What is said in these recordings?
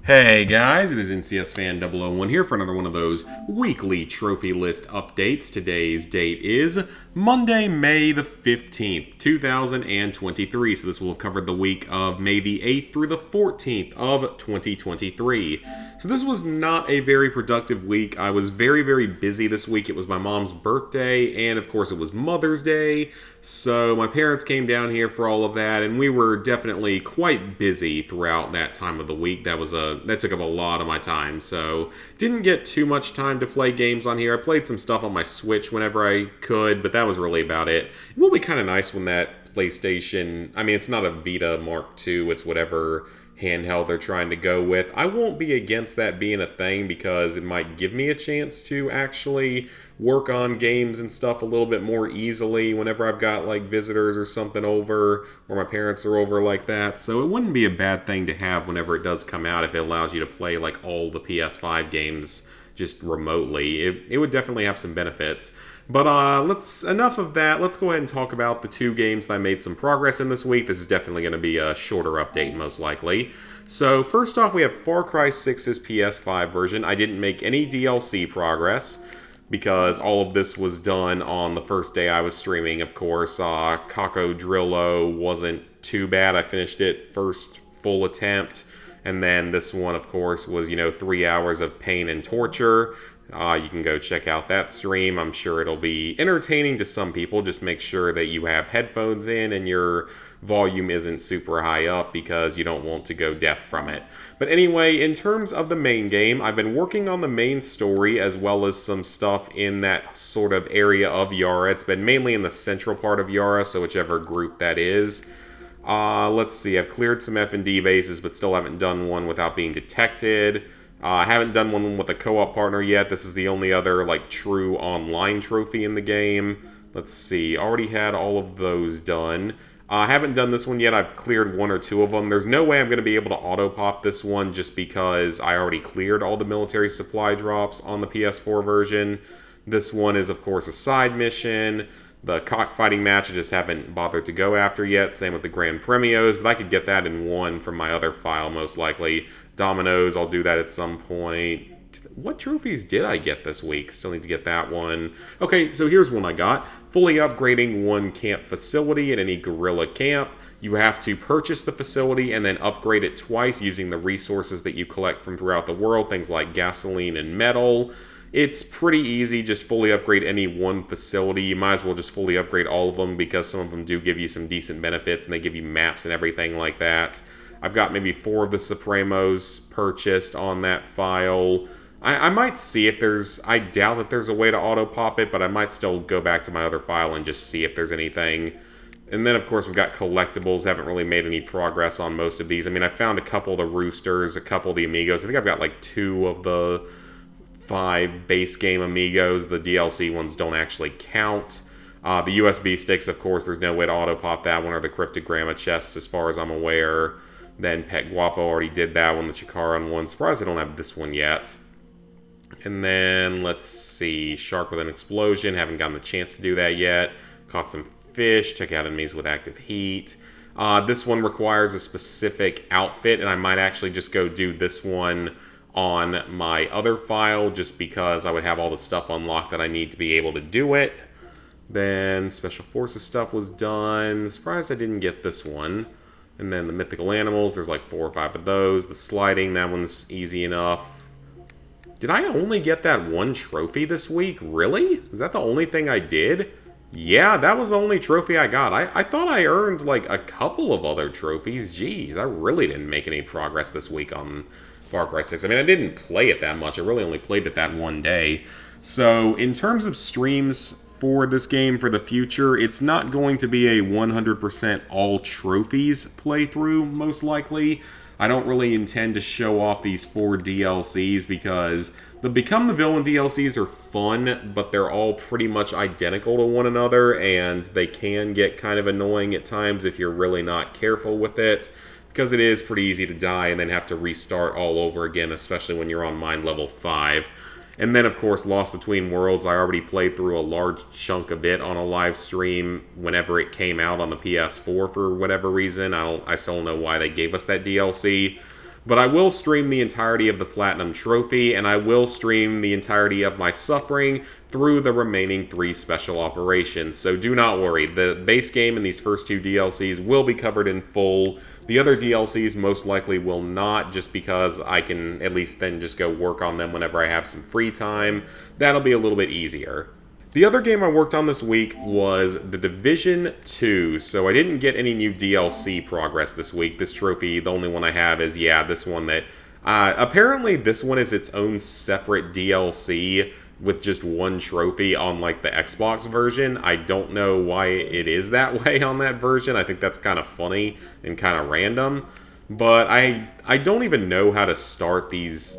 Hey guys, it is NCS Fan 001 here for another one of those weekly trophy list updates. Today's date is Monday, May the 15th, 2023. So this will have covered the week of May the 8th through the 14th of 2023. So this was not a very productive week. I was very busy this week. It was my mom's birthday, and of course it was Mother's Day. So my parents came down here for all of that, and we were definitely quite busy throughout that time of the week. That took up a lot of my time. So didn't get too much time to play games on here. I played some stuff on my Switch whenever I could, but that was really about it. It will be kind of nice when that PlayStation, I mean, it's not a Vita Mark II, it's whatever handheld they're trying to go with. I won't be against that being a thing because it might give me a chance to actually work on games and stuff a little bit more easily whenever I've got like visitors or something over, or my parents are over like that. So it wouldn't be a bad thing to have whenever it does come out if it allows you to play like all the PS5 games just remotely. It would definitely have some benefits. But enough of that. Let's go ahead and talk about the two games that I made some progress in this week. This is definitely going to be a shorter update, most likely. So first off, we have Far Cry 6's PS5 version. I didn't make any DLC progress because all of this was done on the first day I was streaming, of course. Cocodrillo wasn't too bad. I finished it first full attempt. And then this one, of course, was, 3 hours of pain and torture. You can go check out that stream. I'm sure it'll be entertaining to some people. Just make sure that you have headphones in and your volume isn't super high up because you don't want to go deaf from it. But anyway, in terms of the main game, I've been working on the main story as well as some stuff in that sort of area of Yara. It's been mainly in the central part of Yara, so whichever group that is. Let's see, I've cleared some F&D bases, but still haven't done one without being detected. I haven't done one with a co-op partner yet. This is the only other, true online trophy in the game. Let's see, already had all of those done. I haven't done this one yet. I've cleared one or two of them. There's no way I'm going to be able to auto-pop this one just because I already cleared all the military supply drops on the PS4 version. This one is, of course, a side mission. The cockfighting match I just haven't bothered to go after yet. Same with the Grand Premios, but I could get that in one from my other file, most likely. Dominoes, I'll do that at some point. What trophies did I get this week? Still need to get that one. Okay, so here's one I got. Fully upgrading one camp facility at any guerrilla camp. You have to purchase the facility and then upgrade it twice using the resources that you collect from throughout the world, things like gasoline and metal. It's pretty easy, just fully upgrade any one facility. You might as well just fully upgrade all of them because some of them do give you some decent benefits and they give you maps and everything like that. I've got maybe 4 of the Supremos purchased on that file. I might see if there's... I doubt that there's a way to auto-pop it, but I might still go back to my other file and just see if there's anything. And then, of course, we've got collectibles. Haven't really made any progress on most of these. I mean, I found a couple of the Roosters, a couple of the Amigos. I think I've got 2 of the 5 base game Amigos. The DLC ones don't actually count. The USB sticks, of course, there's no way to auto-pop that one, or the Cryptogramma chests as far as I'm aware. Then Pet Guapo already did that one, the Chikaran one. Surprised I don't have this one yet. And then, let's see, Shark with an Explosion. Haven't gotten the chance to do that yet. Caught some fish. Check out enemies with active heat. This one requires a specific outfit, and I might actually just go do this one on my other file just because I would have all the stuff unlocked that I need to be able to do it. Then Special Forces stuff was done. Surprised I didn't get this one. And then the Mythical Animals, there's 4 or 5 of those. The Sliding, that one's easy enough. Did I only get that one trophy this week? Really? Is that the only thing I did? Yeah, that was the only trophy I got. I thought I earned a couple of other trophies. Jeez, I really didn't make any progress this week on Far Cry 6. I mean, I didn't play it that much. I really only played it that one day. So, in terms of streams for this game for the future, it's not going to be a 100% all trophies playthrough, most likely. I don't really intend to show off these 4 DLCs because the Become the Villain DLCs are fun, but they're all pretty much identical to one another, and they can get kind of annoying at times if you're really not careful with it, because it is pretty easy to die and then have to restart all over again, especially when you're on mine level 5. And then, of course, Lost Between Worlds, I already played through a large chunk of it on a live stream whenever it came out on the PS4 for whatever reason. I still don't know why they gave us that DLC. But I will stream the entirety of the Platinum Trophy, and I will stream the entirety of my Suffering through the remaining 3 special operations. So do not worry, the base game and these first 2 DLCs will be covered in full. The other DLCs most likely will not, just because I can at least then just go work on them whenever I have some free time. That'll be a little bit easier. The other game I worked on this week was The Division 2, so I didn't get any new DLC progress this week. This trophy, the only one I have is, this one that... apparently this one is its own separate DLC with just one trophy on, like, the Xbox version. I don't know why it is that way on that version. I think that's kind of funny and kind of random. But I don't even know how to start these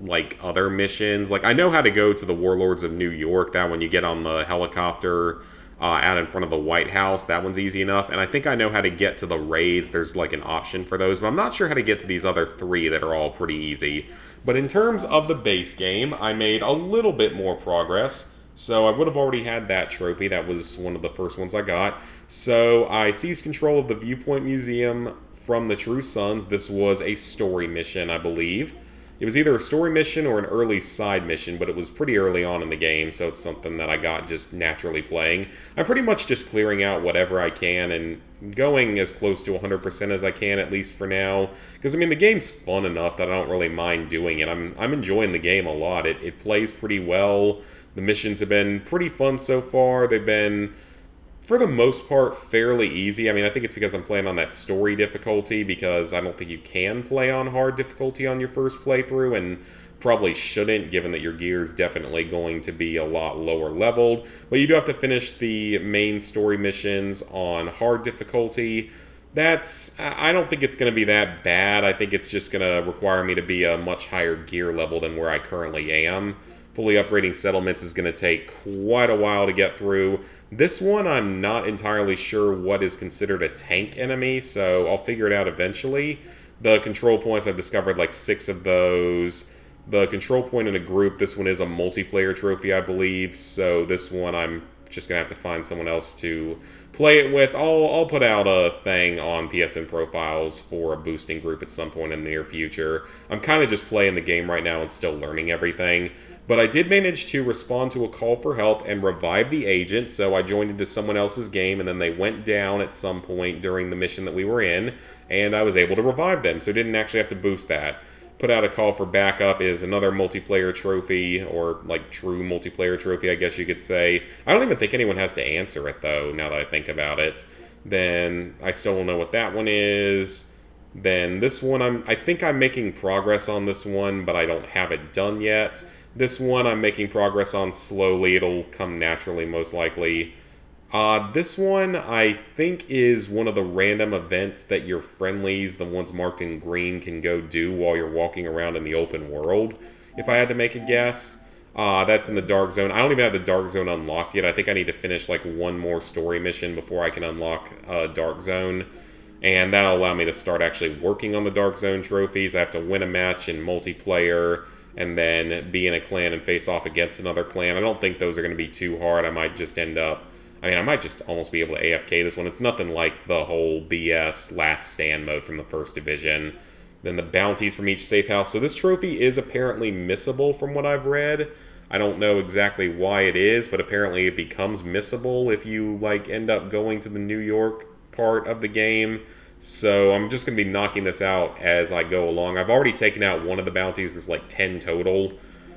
like other missions. Like, I know how to go to the Warlords of New York, that one you get on the helicopter out in front of the White House. That one's easy enough. And I think I know how to get to the raids. There's like an option for those, but I'm not sure how to get to these other 3 that are all pretty easy. But in terms of the base game, I made a little bit more progress. So I would have already had that trophy. That was one of the first ones I got. So I seized control of the Viewpoint Museum from the True Sons. This was a story mission, I believe. It was either a story mission or an early side mission, but it was pretty early on in the game, so it's something that I got just naturally playing. I'm pretty much just clearing out whatever I can and going as close to 100% as I can, at least for now. Because, I mean, the game's fun enough that I don't really mind doing it. I'm enjoying the game a lot. It plays pretty well. The missions have been pretty fun so far. They've been, for the most part, fairly easy. I mean, I think it's because I'm playing on that story difficulty, because I don't think you can play on hard difficulty on your first playthrough, and probably shouldn't, given that your gear is definitely going to be a lot lower leveled. But you do have to finish the main story missions on hard difficulty. I don't think it's going to be that bad. I think it's just going to require me to be a much higher gear level than where I currently am. Fully upgrading settlements is going to take quite a while to get through. This one, I'm not entirely sure what is considered a tank enemy, so I'll figure it out eventually. The control points, I've discovered like 6 of those. The control point in a group, this one is a multiplayer trophy, I believe, so this one I'm just going to have to find someone else to play it with. I'll put out a thing on PSN Profiles for a boosting group at some point in the near future. I'm kind of just playing the game right now and still learning everything. But I did manage to respond to a call for help and revive the agent, so I joined into someone else's game, and then they went down at some point during the mission that we were in, and I was able to revive them, so didn't actually have to boost that. Put out a call for backup is another multiplayer trophy, or like true multiplayer trophy, I guess you could say. I don't even think anyone has to answer it, though, now that I think about it. Then I still don't know what that one is. Then this one, I think I'm making progress on this one, but I don't have it done yet. This one I'm making progress on slowly. It'll come naturally, most likely. This one, I think, is one of the random events that your friendlies, the ones marked in green, can go do while you're walking around in the open world, if I had to make a guess. That's in the Dark Zone. I don't even have the Dark Zone unlocked yet. I think I need to finish like one more story mission before I can unlock Dark Zone. And that'll allow me to start actually working on the Dark Zone trophies. I have to win a match in multiplayer, and then be in a clan and face off against another clan. I don't think those are going to be too hard. I might just almost be able to AFK this one. It's nothing like the whole BS Last Stand mode from the First Division. Then the bounties from each safe house. So this trophy is apparently missable from what I've read. I don't know exactly why it is, but apparently it becomes missable if you end up going to the New York part of the game. So I'm just going to be knocking this out as I go along. I've already taken out one of the bounties. There's like 10 total.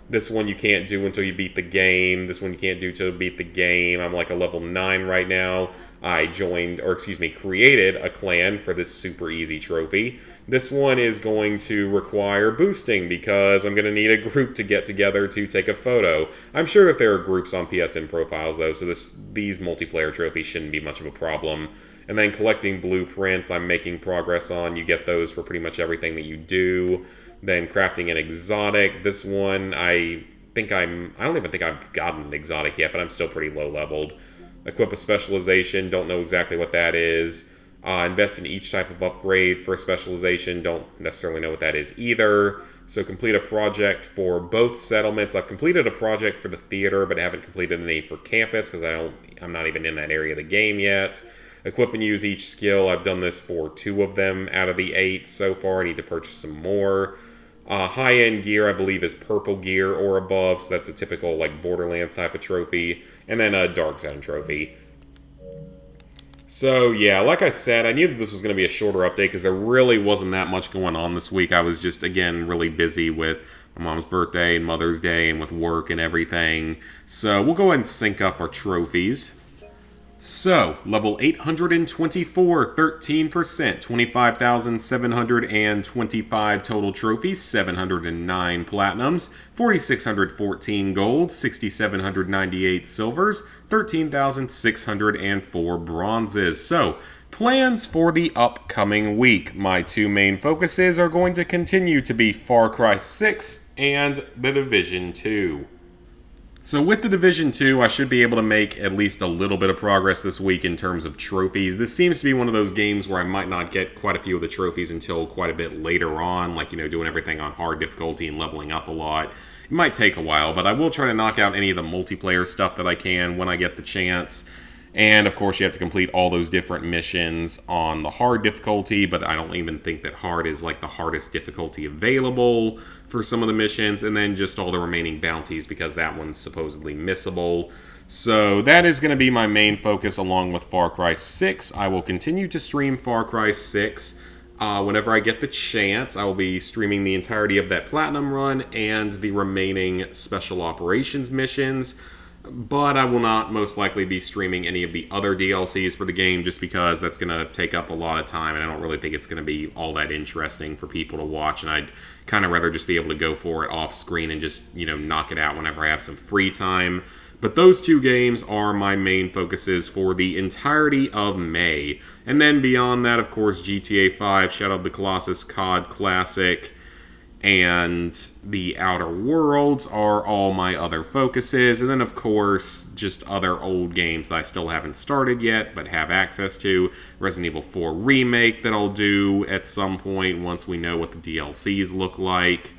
This one you can't do until you beat the game. This one you can't do until you beat the game. I'm like a level 9 right now. I created a clan for this super easy trophy. This one is going to require boosting because I'm going to need a group to get together to take a photo. I'm sure that there are groups on PSN Profiles though, so these multiplayer trophies shouldn't be much of a problem. And then collecting blueprints, I'm making progress on. You get those for pretty much everything that you do. Then crafting an exotic. This one, I don't even think I've gotten an exotic yet, but I'm still pretty low leveled. Equip a specialization, don't know exactly what that is. Invest in each type of upgrade for a specialization, don't necessarily know what that is either. So complete a project for both settlements. I've completed a project for the theater, but I haven't completed any for campus because I'm not even in that area of the game yet. Equip and use each skill. I've done this for 2 of them out of the 8 so far. I need to purchase some more. High-end gear, I believe, is purple gear or above, so that's a typical like Borderlands type of trophy. And then a Dark Zone trophy. So, yeah, like I said, I knew that this was going to be a shorter update because there really wasn't that much going on this week. I was just, again, really busy with my mom's birthday and Mother's Day and with work and everything. So, we'll go ahead and sync up our trophies. So, level 824, 13%, 25,725 total trophies, 709 platinums, 4,614 gold, 6,798 silvers, 13,604 bronzes. So, plans for the upcoming week. My 2 main focuses are going to continue to be Far Cry 6 and The Division 2. So with The Division 2, I should be able to make at least a little bit of progress this week in terms of trophies. This seems to be one of those games where I might not get quite a few of the trophies until quite a bit later on, like, doing everything on hard difficulty and leveling up a lot. It might take a while, but I will try to knock out any of the multiplayer stuff that I can when I get the chance. And, of course, you have to complete all those different missions on the hard difficulty, but I don't even think that hard is, like, the hardest difficulty available for some of the missions, and then just all the remaining bounties, because that one's supposedly missable. So that is going to be my main focus along with Far Cry 6. I will continue to stream Far Cry 6. Whenever I get the chance, I will be streaming the entirety of that Platinum run and the remaining Special Operations missions. But I will not most likely be streaming any of the other DLCs for the game just because that's going to take up a lot of time and I don't really think it's going to be all that interesting for people to watch, and I'd kind of rather just be able to go for it off screen and just, knock it out whenever I have some free time. But those 2 games are my main focuses for the entirety of May. And then beyond that, of course, GTA 5, Shadow of the Colossus, COD Classic, and The Outer Worlds are all my other focuses. And then, of course, just other old games that I still haven't started yet, but have access to. Resident Evil 4 Remake that I'll do at some point once we know what the DLCs look like.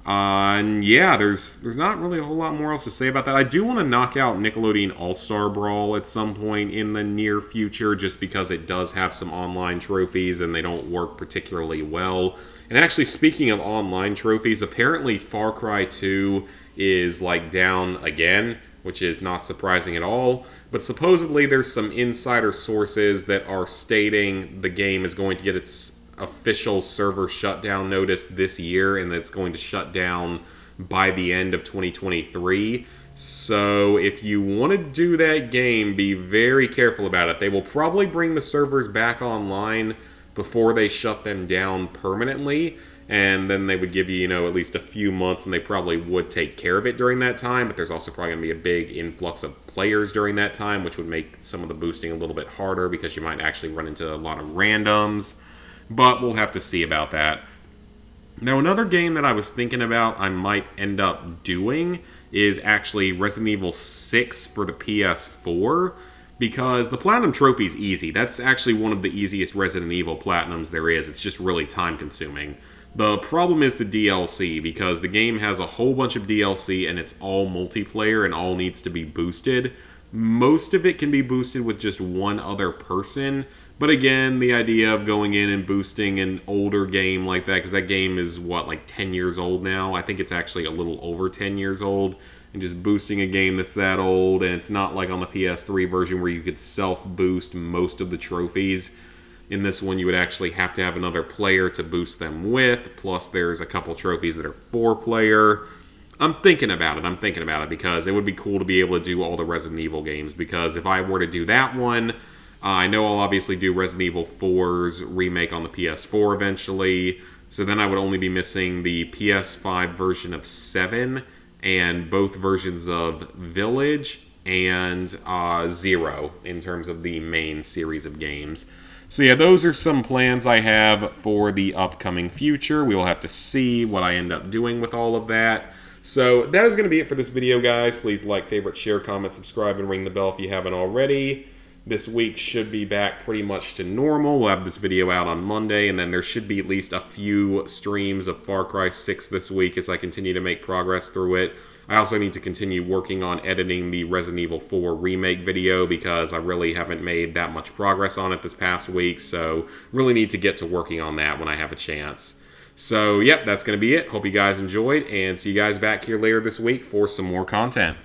And yeah, there's not really a whole lot more else to say about that. I do want to knock out Nickelodeon All-Star Brawl at some point in the near future, just because it does have some online trophies and they don't work particularly well. And actually, speaking of online trophies, apparently Far Cry 2 is down again, which is not surprising at all. But supposedly there's some insider sources that are stating the game is going to get its official server shutdown notice this year, and it's going to shut down by the end of 2023. So if you want to do that game, be very careful about it. They will probably bring the servers back online before they shut them down permanently, and then they would give you, at least a few months, and they probably would take care of it during that time, but there's also probably going to be a big influx of players during that time, which would make some of the boosting a little bit harder because you might actually run into a lot of randoms. But we'll have to see about that. Now, another game that I was thinking about I might end up doing is actually Resident Evil 6 for the PS4, because the Platinum Trophy is easy. That's actually one of the easiest Resident Evil Platinums there is. It's just really time-consuming. The problem is the DLC, because the game has a whole bunch of DLC and it's all multiplayer and all needs to be boosted. Most of it can be boosted with just one other person. But again, the idea of going in and boosting an older game like that, because that game is, 10 years old now? I think it's actually a little over 10 years old. And just boosting a game that's that old, and it's not like on the PS3 version where you could self-boost most of the trophies. In this one, you would actually have to have another player to boost them with, plus there's a couple trophies that are 4-player. I'm thinking about it because it would be cool to be able to do all the Resident Evil games, because if I were to do that one, I know I'll obviously do Resident Evil 4's remake on the PS4 eventually, so then I would only be missing the PS5 version of 7 and both versions of Village and 0 in terms of the main series of games. So yeah, those are some plans I have for the upcoming future. We will have to see what I end up doing with all of that. So that is going to be it for this video, guys. Please like, favorite, share, comment, subscribe, and ring the bell if you haven't already. This week should be back pretty much to normal. We'll have this video out on Monday, and then there should be at least a few streams of Far Cry 6 this week as I continue to make progress through it. I also need to continue working on editing the Resident Evil 4 remake video because I really haven't made that much progress on it this past week, so really need to get to working on that when I have a chance. So, yep, that's going to be it. Hope you guys enjoyed, and see you guys back here later this week for some more content.